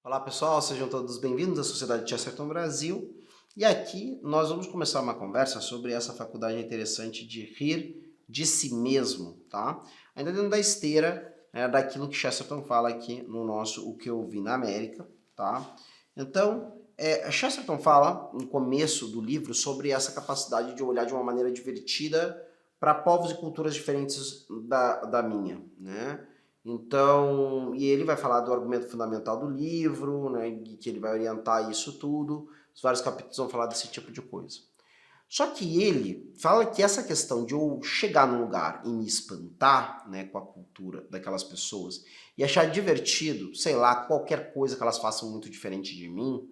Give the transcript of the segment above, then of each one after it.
Olá pessoal, sejam todos bem-vindos à Sociedade Chesterton Brasil. E aqui nós vamos começar uma conversa sobre essa faculdade interessante de rir de si mesmo, tá? Ainda dentro da esteira, daquilo que Chesterton fala aqui no nosso O Que Eu Vi na América, tá? Então, Chesterton fala no começo do livro sobre essa capacidade de olhar de uma maneira divertida para povos e culturas diferentes da minha, né? Então, e ele vai falar do argumento fundamental do livro, né, e que ele vai orientar isso tudo. Os vários capítulos vão falar desse tipo de coisa. Só que ele fala que essa questão de eu chegar num lugar e me espantar, né, com a cultura daquelas pessoas e achar divertido, sei lá, qualquer coisa que elas façam muito diferente de mim,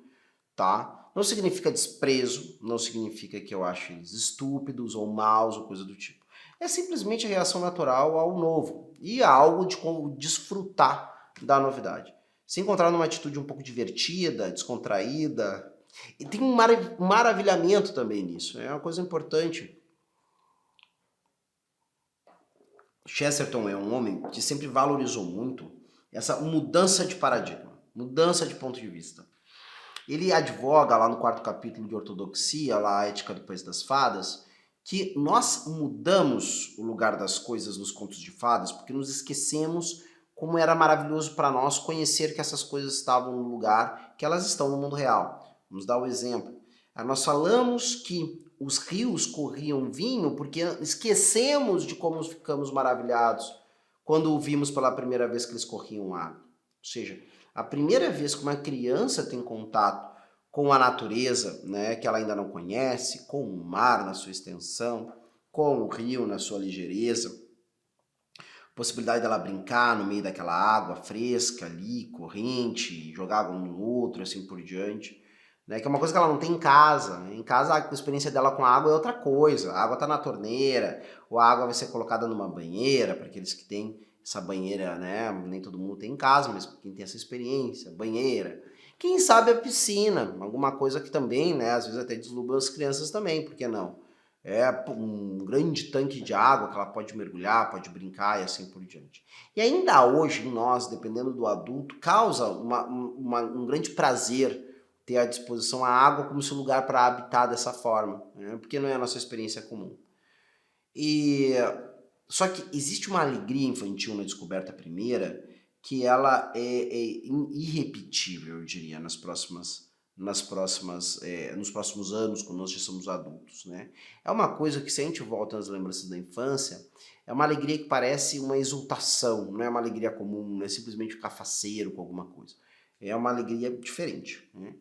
tá? Não significa desprezo, não significa que eu ache eles estúpidos ou maus ou coisa do tipo. É simplesmente a reação natural ao novo e a algo de como desfrutar da novidade. Se encontrar numa atitude um pouco divertida, descontraída, e tem um maravilhamento também nisso, é uma coisa importante. Chesterton é um homem que sempre valorizou muito essa mudança de paradigma, mudança de ponto de vista. Ele advoga lá no quarto capítulo de Ortodoxia, lá a Ética do País das Fadas, que nós mudamos o lugar das coisas nos contos de fadas porque nos esquecemos como era maravilhoso para nós conhecer que essas coisas estavam no lugar que elas estão no mundo real. Vamos dar o exemplo. Nós falamos que os rios corriam vinho porque esquecemos de como ficamos maravilhados quando o vimos pela primeira vez que eles corriam água. Ou seja, a primeira vez que uma criança tem contato com a natureza, né, que ela ainda não conhece, com o mar na sua extensão, com o rio na sua ligeireza, possibilidade dela brincar no meio daquela água fresca ali, corrente, jogar água um no outro, assim por diante, né, que é uma coisa que ela não tem em casa. Em casa a experiência dela com a água é outra coisa. A água está na torneira, ou a água vai ser colocada numa banheira, para aqueles que têm essa banheira, né, nem todo mundo tem em casa, mas quem tem essa experiência, banheira. Quem sabe a piscina, alguma coisa que também, né, às vezes até deslumbra as crianças também, por que não? É um grande tanque de água que ela pode mergulhar, pode brincar e assim por diante. E ainda hoje, em nós, dependendo do adulto, causa um grande prazer ter à disposição a água como seu lugar para habitar dessa forma, né? Porque não é a nossa experiência comum. E só que existe uma alegria infantil na descoberta primeira que ela é irrepetível, eu diria, nos próximos anos, quando nós já somos adultos, né? É uma coisa que, se a gente volta nas lembranças da infância, é uma alegria que parece uma exultação, não é uma alegria comum, não é simplesmente ficar faceiro com alguma coisa. É uma alegria diferente, né?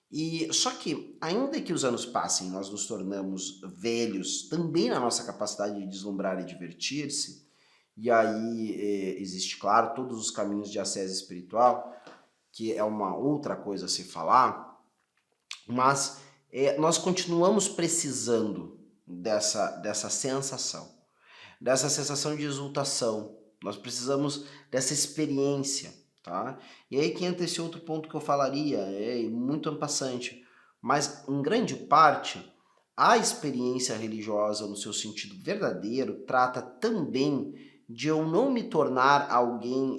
E só que, ainda que os anos passem, nós nos tornamos velhos também na nossa capacidade de deslumbrar e divertir-se, e aí existe, claro, todos os caminhos de ascese espiritual, que é uma outra coisa a se falar, mas nós continuamos precisando dessa sensação de exultação. Nós precisamos dessa experiência, tá? E aí que entra esse outro ponto que eu falaria, muito ampassante, mas em grande parte a experiência religiosa no seu sentido verdadeiro trata também de eu não me tornar alguém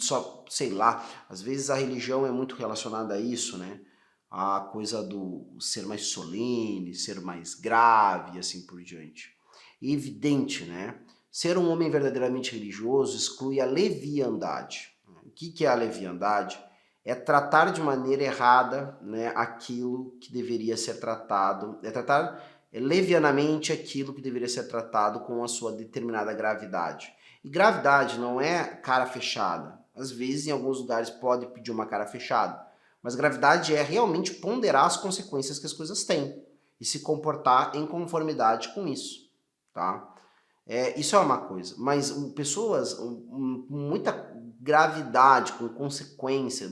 só, sei lá, às vezes a religião é muito relacionada a isso, né? A coisa do ser mais solene, ser mais grave e assim por diante. É evidente, né? Ser um homem verdadeiramente religioso exclui a leviandade. O que é a leviandade? É tratar de maneira errada, né, aquilo que deveria ser tratado, é tratar levianamente aquilo que deveria ser tratado com a sua determinada gravidade. E gravidade não é cara fechada. Às vezes, em alguns lugares, pode pedir uma cara fechada. Mas gravidade é realmente ponderar as consequências que as coisas têm e se comportar em conformidade com isso, tá? Isso é uma coisa, mas pessoas com muita gravidade, com consequência,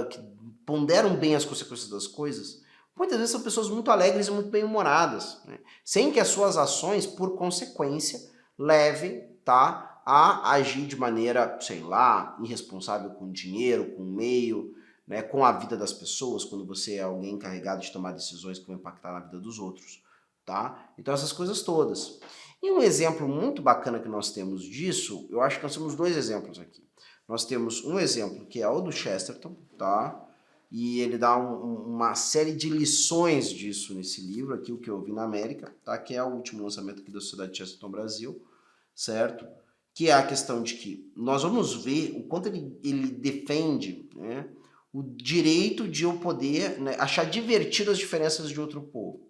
que ponderam bem as consequências das coisas, muitas vezes são pessoas muito alegres e muito bem-humoradas, né? Sem que as suas ações, por consequência, levem, tá, a agir de maneira, sei lá, irresponsável com dinheiro, com o meio, né, com a vida das pessoas, quando você é alguém encarregado de tomar decisões que vão impactar na vida dos outros, tá? Então essas coisas todas. E um exemplo muito bacana que nós temos disso, eu acho que nós temos dois exemplos aqui. nós temos um exemplo que é o do Chesterton, tá? E ele dá uma série de lições disso nesse livro, aqui o que eu vi na América, tá? Que é o último lançamento aqui da Sociedade Chesterton Brasil, certo? Que é a questão de que nós vamos ver o quanto ele defende, né, o direito de eu poder, né, achar divertido as diferenças de outro povo.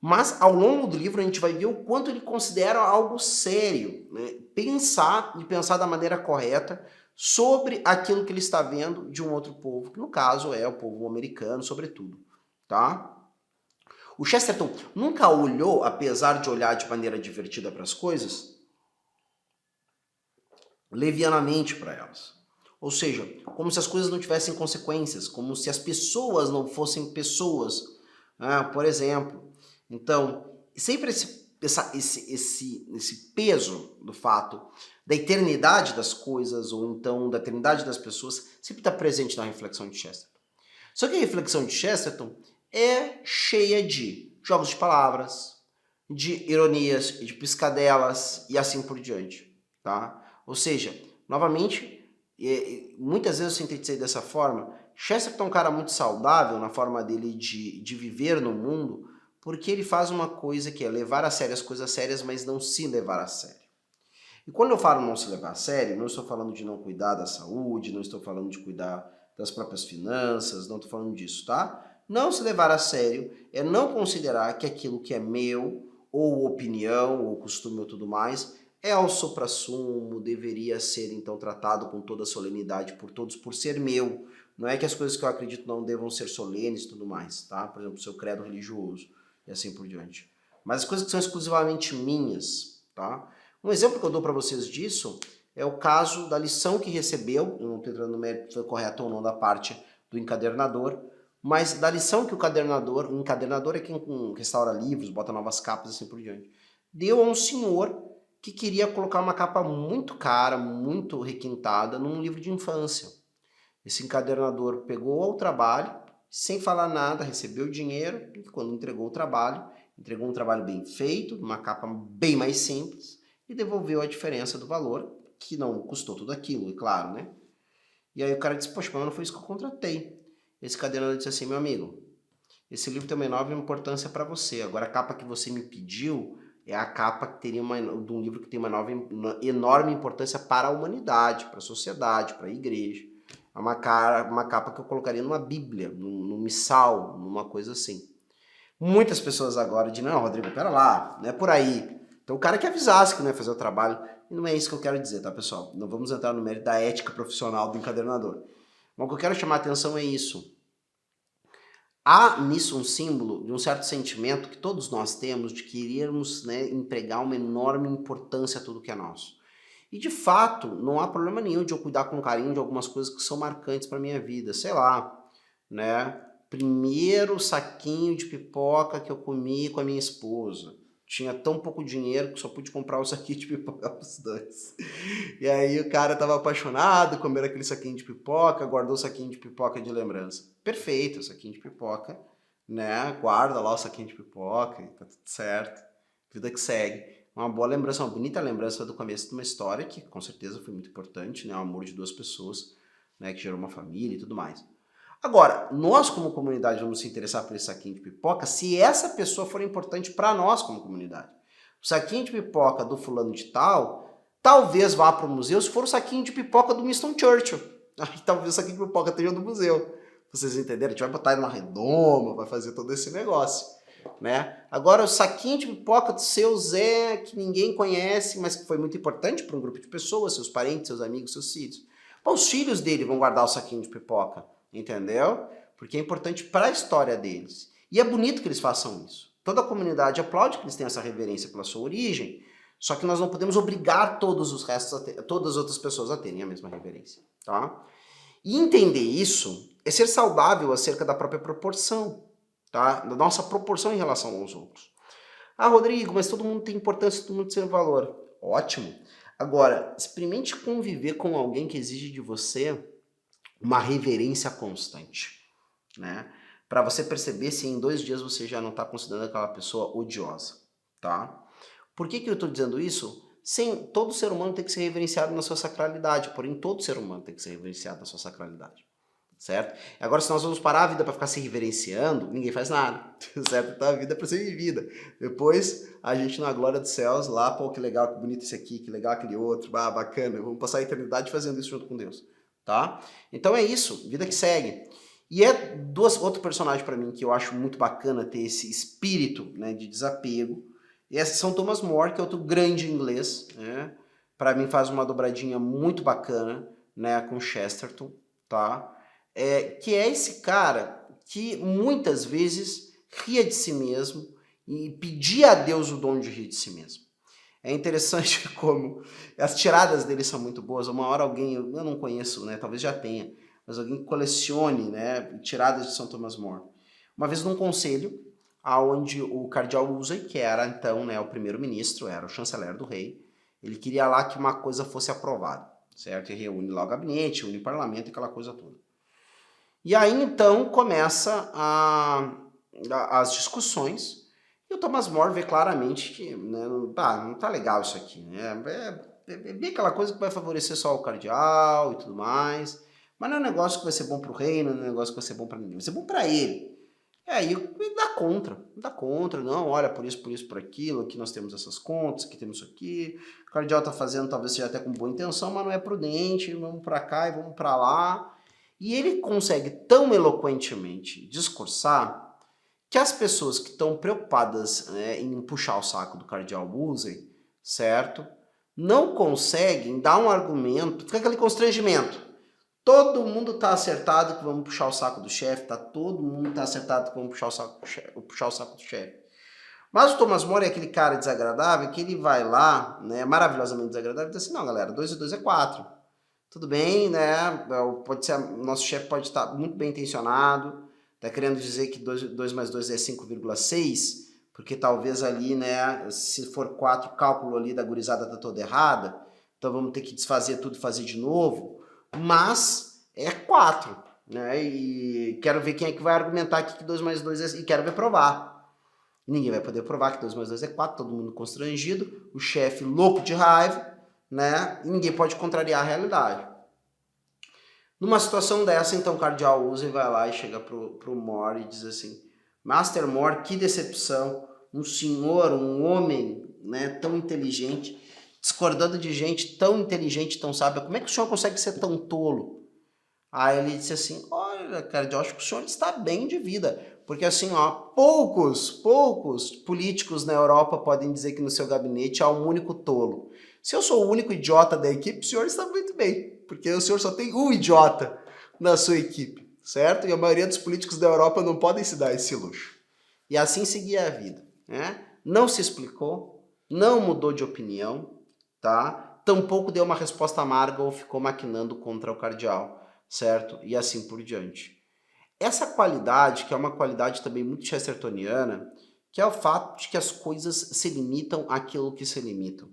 Mas ao longo do livro a gente vai ver o quanto ele considera algo sério, né? Pensar da maneira correta sobre aquilo que ele está vendo de um outro povo, que no caso é o povo americano, sobretudo, tá? O Chesterton nunca olhou, apesar de olhar de maneira divertida para as coisas, levianamente para elas. Ou seja, como se as coisas não tivessem consequências, como se as pessoas não fossem pessoas, por exemplo. Então, sempre esse peso do fato da eternidade das coisas, ou então da eternidade das pessoas, sempre está presente na reflexão de Chesterton. Só que a reflexão de Chesterton é cheia de jogos de palavras, de ironias, de piscadelas e assim por diante, tá? Ou seja, novamente, muitas vezes eu sintetizei dessa forma, Chesterton é um cara muito saudável na forma dele de viver no mundo, porque ele faz uma coisa que é levar a sério as coisas sérias, mas não se levar a sério. E quando eu falo não se levar a sério, não estou falando de não cuidar da saúde, não estou falando de cuidar das próprias finanças, não estou falando disso, tá? Não se levar a sério é não considerar que aquilo que é meu, ou opinião, ou costume, ou tudo mais, é o suprassumo, deveria ser então tratado com toda a solenidade por todos por ser meu. Não é que as coisas que eu acredito não devam ser solenes e tudo mais, tá? Por exemplo, o seu credo religioso e assim por diante. Mas as coisas que são exclusivamente minhas, tá? Um exemplo que eu dou para vocês disso é o caso da lição que recebeu, eu não estou entrando no mérito se foi correto ou não da parte do encadernador, mas da lição que o encadernador é quem restaura livros, bota novas capas e assim por diante, deu a um senhor que queria colocar uma capa muito cara, muito requintada, num livro de infância. Esse encadernador pegou ao trabalho, sem falar nada, recebeu o dinheiro, e quando entregou um trabalho bem feito, uma capa bem mais simples, e devolveu a diferença do valor, que não custou tudo aquilo, é claro, né? E aí o cara disse, poxa, mas não foi isso que eu contratei. Esse encadernador disse assim, meu amigo, esse livro tem uma enorme importância para você, agora a capa que você me pediu é a capa que teria de um livro que tem uma enorme importância para a humanidade, para a sociedade, para a igreja. É uma capa que eu colocaria numa Bíblia, num missal, numa coisa assim. Muitas pessoas agora dizem, não, Rodrigo, pera lá, não é por aí. Então o cara que avisasse que não ia fazer o trabalho, e não é isso que eu quero dizer, tá, pessoal? Não vamos entrar no mérito da ética profissional do encadernador. Mas o que eu quero chamar a atenção é isso. Há nisso um símbolo de um certo sentimento que todos nós temos de querermos, né, empregar uma enorme importância a tudo que é nosso. E de fato, não há problema nenhum de eu cuidar com carinho de algumas coisas que são marcantes para minha vida. Sei lá, né? Primeiro saquinho de pipoca que eu comi com a minha esposa. Tinha tão pouco dinheiro que só pude comprar um saquinho de pipoca para os dois. E aí o cara tava apaixonado, comeu aquele saquinho de pipoca, guardou o saquinho de pipoca de lembrança. Perfeito, o saquinho de pipoca, né? Guarda lá o saquinho de pipoca e tá tudo certo. Vida que segue. Uma boa lembrança, uma bonita lembrança do começo de uma história que com certeza foi muito importante, né? O amor de duas pessoas, né? Que gerou uma família e tudo mais. Agora, nós como comunidade vamos se interessar por esse saquinho de pipoca se essa pessoa for importante para nós como comunidade. O saquinho de pipoca do fulano de tal, talvez vá para o museu se for o saquinho de pipoca do Winston Churchill. Aí talvez o saquinho de pipoca esteja no museu. Vocês entenderam? A gente vai botar ele numa redoma, vai fazer todo esse negócio. Né? Agora, o saquinho de pipoca do seu Zé, que ninguém conhece, mas que foi muito importante para um grupo de pessoas, seus parentes, seus amigos, seus filhos. Bom, os filhos dele vão guardar o saquinho de pipoca, entendeu? Porque é importante para a história deles. E é bonito que eles façam isso. Toda a comunidade aplaude que eles tenham essa reverência pela sua origem, só que nós não podemos obrigar todos os restos todas as outras pessoas a terem a mesma reverência, tá? E entender isso é ser saudável acerca da própria proporção, tá? Da nossa proporção em relação aos outros. Ah, Rodrigo, mas todo mundo tem importância, todo mundo tem valor. Ótimo. Agora, experimente conviver com alguém que exige de você uma reverência constante, né? Para você perceber se em 2 dias você já não está considerando aquela pessoa odiosa, tá? Por que eu estou dizendo isso? Sim, todo ser humano tem que ser reverenciado na sua sacralidade, porém todo ser humano tem que ser reverenciado na sua sacralidade. Certo? Agora, se nós vamos parar a vida para ficar se reverenciando, ninguém faz nada, certo? Então a vida é para ser vivida. Depois, a gente na glória dos céus, lá, pô, que legal, que bonito esse aqui, que legal aquele outro, bacana, vamos passar a eternidade fazendo isso junto com Deus, tá? Então é isso, vida que segue. E é outro personagem para mim que eu acho muito bacana ter esse espírito, né, de desapego. E esses são Thomas More, que é outro grande inglês, né? Para mim faz uma dobradinha muito bacana, né, com Chesterton, tá? Que é esse cara que muitas vezes ria de si mesmo e pedia a Deus o dom de rir de si mesmo. É interessante como as tiradas dele são muito boas. Uma hora alguém, eu não conheço, né, talvez já tenha, mas alguém que colecione, né, tiradas de São Thomas More. Uma vez num conselho, onde o cardeal Wolsey, que era então, né, o primeiro-ministro, era o chanceler do rei, ele queria lá que uma coisa fosse aprovada, certo? E reúne lá o gabinete, reúne o parlamento, aquela coisa toda. E aí, então, começa as discussões, e o Thomas More vê claramente que, né, não tá legal isso aqui, né? É bem aquela coisa que vai favorecer só o cardeal e tudo mais, mas não é um negócio que vai ser bom pro reino, não é um negócio que vai ser bom para ninguém, vai ser bom para ele. E aí ele dá contra, não, olha, por isso, por aquilo, aqui nós temos essas contas, aqui temos isso aqui, o cardeal tá fazendo, talvez seja até com boa intenção, mas não é prudente, vamos para cá e vamos para lá. E ele consegue tão eloquentemente discursar que as pessoas que estão preocupadas, né, em puxar o saco do cardeal Wolsey, certo? Não conseguem dar um argumento, fica aquele constrangimento. Todo mundo está acertado que vamos puxar o saco do chefe, todo mundo está acertado que vamos puxar o saco do chefe. Mas o Thomas More é aquele cara desagradável que ele vai lá, né, maravilhosamente desagradável, e diz assim, não galera, 2 e 2 é 4. Tudo bem, né? Pode ser, nosso chefe pode estar muito bem intencionado, tá querendo dizer que 2 mais 2 é 5,6, porque talvez ali, né, se for 4, o cálculo ali da gurizada tá toda errada, então vamos ter que desfazer tudo e fazer de novo, mas é 4, né? E quero ver quem é que vai argumentar aqui que 2 mais 2 é... E quero ver provar. Ninguém vai poder provar que 2 mais 2 é 4, todo mundo constrangido, o chefe louco de raiva, né? E ninguém pode contrariar a realidade. Numa situação dessa, então o cardeal Wolsey vai lá e chega pro More e diz assim, Master More, que decepção, um senhor, um homem, né, tão inteligente, discordando de gente tão inteligente, tão sábia, como é que o senhor consegue ser tão tolo? Aí ele disse assim, olha, cardeal, acho que o senhor está bem de vida, porque assim, ó, poucos políticos na Europa podem dizer que no seu gabinete há um único tolo. Se eu sou o único idiota da equipe, o senhor está muito bem, porque o senhor só tem um idiota na sua equipe, certo? E a maioria dos políticos da Europa não podem se dar esse luxo. E assim seguia a vida, né? Não se explicou, não mudou de opinião, tá? Tampouco deu uma resposta amarga ou ficou maquinando contra o cardeal, certo? E assim por diante. Essa qualidade, que é uma qualidade também muito chestertoniana, que é o fato de que as coisas se limitam àquilo que se limitam.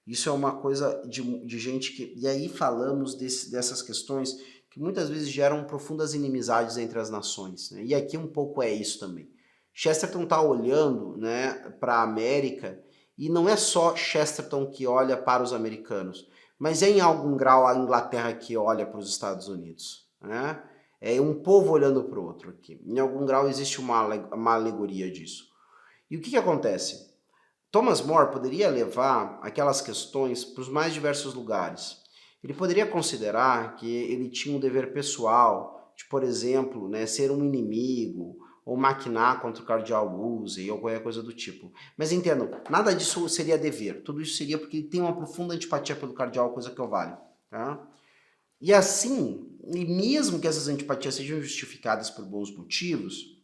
Isso é uma coisa de gente que... E aí falamos dessas questões que muitas vezes geram profundas inimizades entre as nações, né? E aqui um pouco é isso também. Chesterton está olhando, né, para a América, e não é só Chesterton que olha para os americanos, mas é em algum grau a Inglaterra que olha para os Estados Unidos, né? É um povo olhando para o outro aqui. Em algum grau existe uma alegoria disso. E o que acontece? Thomas More poderia levar aquelas questões para os mais diversos lugares. Ele poderia considerar que ele tinha um dever pessoal, de, por exemplo, né, ser um inimigo, ou maquinar contra o cardeal Wolsey, ou qualquer coisa do tipo. Mas entendam, nada disso seria dever. Tudo isso seria porque ele tem uma profunda antipatia pelo cardeal, coisa que eu vale. Tá? E assim, e mesmo que essas antipatias sejam justificadas por bons motivos,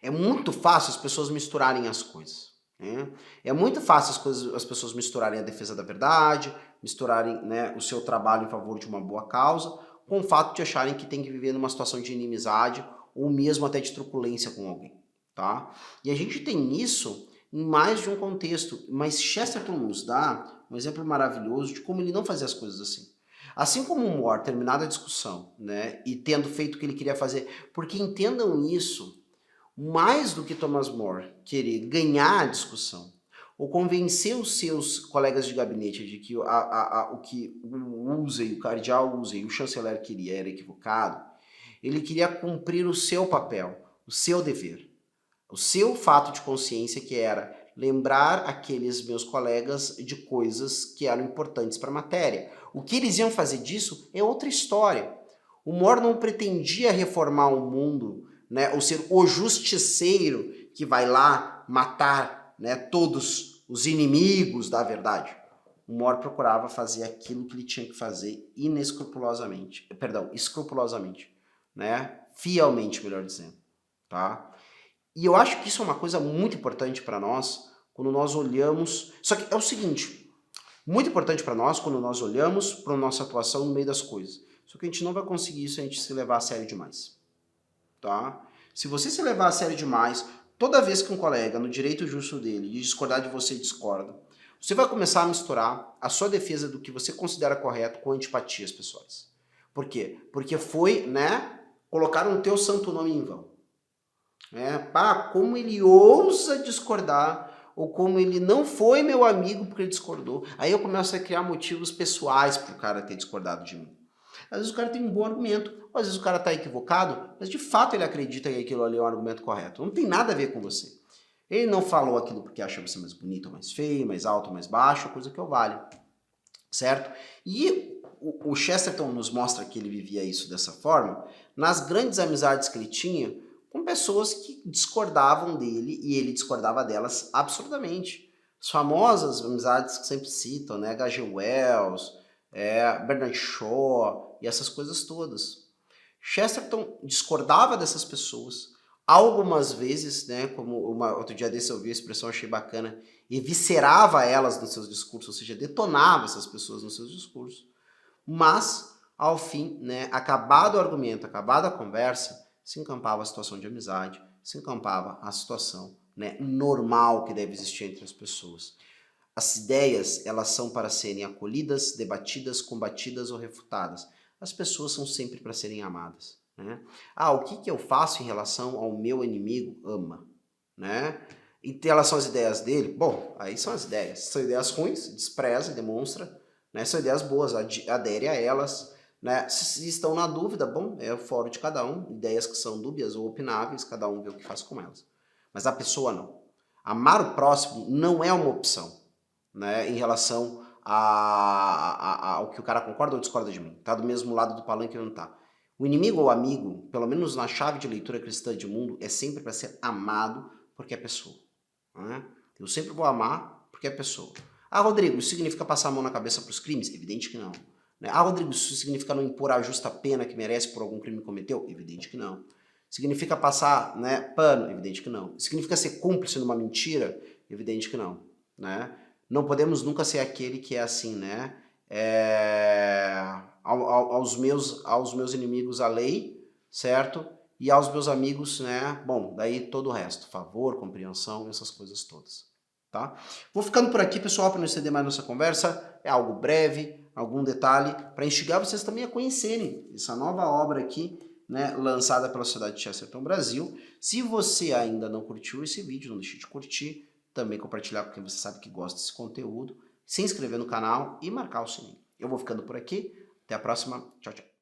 é muito fácil as pessoas misturarem as coisas. Né? É muito fácil as pessoas misturarem a defesa da verdade, misturarem, né, o seu trabalho em favor de uma boa causa, com o fato de acharem que tem que viver numa situação de inimizade ou mesmo até de truculência com alguém. Tá? E a gente tem isso em mais de um contexto, mas Chesterton nos dá um exemplo maravilhoso de como ele não fazia as coisas assim. Assim como o More, terminada a discussão, né, e tendo feito o que ele queria fazer, porque entendam isso, mais do que Thomas More querer ganhar a discussão, ou convencer os seus colegas de gabinete de que o que o Woolsey, o cardeal Woolsey, o chanceler queria era equivocado, ele queria cumprir o seu papel, o seu dever, o seu fato de consciência, que era lembrar aqueles meus colegas de coisas que eram importantes para a matéria. O que eles iam fazer disso é outra história. O More não pretendia reformar o mundo, né, ou ser o justiceiro que vai lá matar, né, todos os inimigos da verdade. O More procurava fazer aquilo que ele tinha que fazer escrupulosamente, né, fielmente, melhor dizendo, tá? E eu acho que isso é uma coisa muito importante para nós quando nós olhamos. Só que é o seguinte, muito importante para nós quando nós olhamos para a nossa atuação no meio das coisas. Só que a gente não vai conseguir isso se a gente se levar a sério demais, tá? Se você se levar a sério demais, toda vez que um colega, no direito justo dele, de discordar de você, discorda, você vai começar a misturar a sua defesa do que você considera correto com antipatias pessoais. Por quê? Porque foi, né, colocaram o teu santo nome em vão. Como ele ousa discordar, ou como ele não foi meu amigo porque ele discordou. Aí eu começo a criar motivos pessoais para o cara ter discordado de mim. Às vezes o cara tem um bom argumento, ou às vezes o cara está equivocado, mas de fato ele acredita que aquilo ali é um argumento correto. Não tem nada a ver com você. Ele não falou aquilo porque acha você mais bonito ou mais feio, mais alto ou mais baixo, coisa que eu valho. Certo? E o Chesterton nos mostra que ele vivia isso dessa forma nas grandes amizades que ele tinha com pessoas que discordavam dele e ele discordava delas absurdamente. As famosas amizades que sempre citam, né? H.G. Wells, Bernard Shaw e essas coisas todas. Chesterton discordava dessas pessoas, algumas vezes, né, como outro dia desse eu vi a expressão, achei bacana, eviscerava elas nos seus discursos, ou seja, detonava essas pessoas nos seus discursos, mas, ao fim, né, acabado o argumento, acabada a conversa, se encampava a situação de amizade, se encampava a situação, né, normal que deve existir entre as pessoas. As ideias, elas são para serem acolhidas, debatidas, combatidas ou refutadas. As pessoas são sempre para serem amadas, né? O que eu faço em relação ao meu inimigo? Ama, né? Em relação às ideias dele, bom, aí são as ideias. São ideias ruins, despreza e demonstra, né? São ideias boas, adere a elas, né? Se estão na dúvida, bom, é o foro de cada um. Ideias que são dúbias ou opináveis, cada um vê o que faz com elas. Mas a pessoa não. Amar o próximo não é uma opção, né, em relação ao que o cara concorda ou discorda de mim. Tá do mesmo lado do palanque ou não tá. O inimigo ou amigo, pelo menos na chave de leitura cristã de mundo, é sempre para ser amado porque é pessoa. Né? Eu sempre vou amar porque é pessoa. Rodrigo, isso significa passar a mão na cabeça para os crimes? Evidente que não. Né? Rodrigo, isso significa não impor a justa pena que merece por algum crime que cometeu? Evidente que não. Significa passar, né, pano? Evidente que não. Significa ser cúmplice numa mentira? Evidente que não. Né? Não podemos nunca ser aquele que é assim, né? Aos meus inimigos a lei, certo? E aos meus amigos, né? Bom, daí todo o resto, favor, compreensão, essas coisas todas, tá? Vou ficando por aqui, pessoal, para não estender mais nossa conversa. É algo breve, algum detalhe, para instigar vocês também a conhecerem essa nova obra aqui, né, lançada pela Sociedade de Chesterton Brasil. Se você ainda não curtiu esse vídeo, não deixe de curtir, também compartilhar com quem você sabe que gosta desse conteúdo, se inscrever no canal e marcar o sininho. Eu vou ficando por aqui, até a próxima, tchau, tchau.